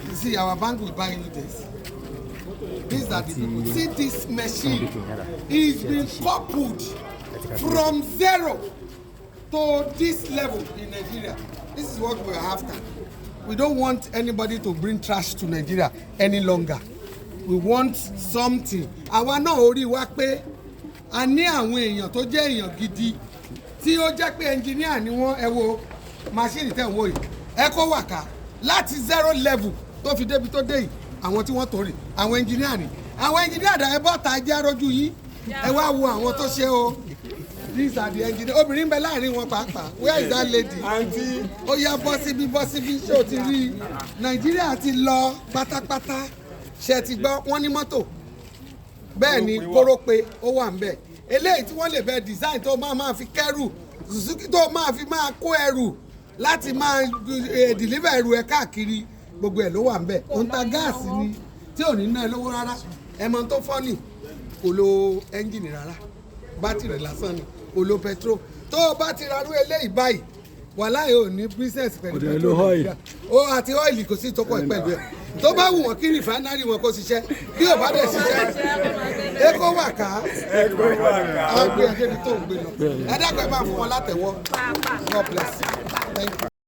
You see, our bank will buy you this. These are the people. See this machine. It's been coupled from zero to this level in Nigeria. This is what we're after. We don't want anybody to bring trash to Nigeria any longer. We want something. Àwa náà orí wa pé a ní àwọn èèyàn tó jẹ́ èèyàn gidi tí ó jẹ́ pé engineer ni wọ́n ẹ wo machine tẹ̀ ń wò yìí ẹ kó wà ká láti zero level tó fi débi tó dé yìí àwọn tí wọ́n torí àwọn engineer ni àwọn engineer dà ẹ bọ́ ta jẹ́ arójú yìí ẹ wá wo àwọn tó ṣe o. These are the engineers. Obìnrin bẹ láàrin wọn pàápàá. Where is that lady? Auntie. Ó yá bọ́ síbí ṣé o ti rí i? Nàìjíríà ti lọ pátápátá. Ṣé ti gbọ́ wọ́n ní mọ́tò? Bẹ́ẹ̀ ni kórópè ó wà ń bẹ̀. Eléyìí tí wọ́n lè bẹ design tó máa fi kẹ́rù. Suzuki tó máa fi máa kó ẹrù láti máa deliver ẹrù ẹ káàkiri. Gbogbo ẹ̀ ló wà ń bẹ̀. Ó ń ta gáàsì ni tí ò ní ná ẹ lówó rárá. Ẹmọ tó fọ́nì kò lo ẹ́ńjìnì rárá. Bátìrì lásán ni. Olo petrol tó o bá ti rarú eléyìí báyìí wàhálà yóò ní business pẹ̀lú petrol Nàìjíríà o àti ọ́ìlì kò sí ìtọ́kọ̀ pẹ̀lú ẹ̀ tó bá wù wọ́n kí rìfánárì wọn kó ṣiṣẹ́ bí ò bá dẹ̀ ṣiṣẹ́ eco wà ká àwọn gbé ẹgbẹ́ tó ń gbé lọ ẹ dákọ̀ ẹ máa fún wọn látẹ̀wọ́ God bless you. Thank you.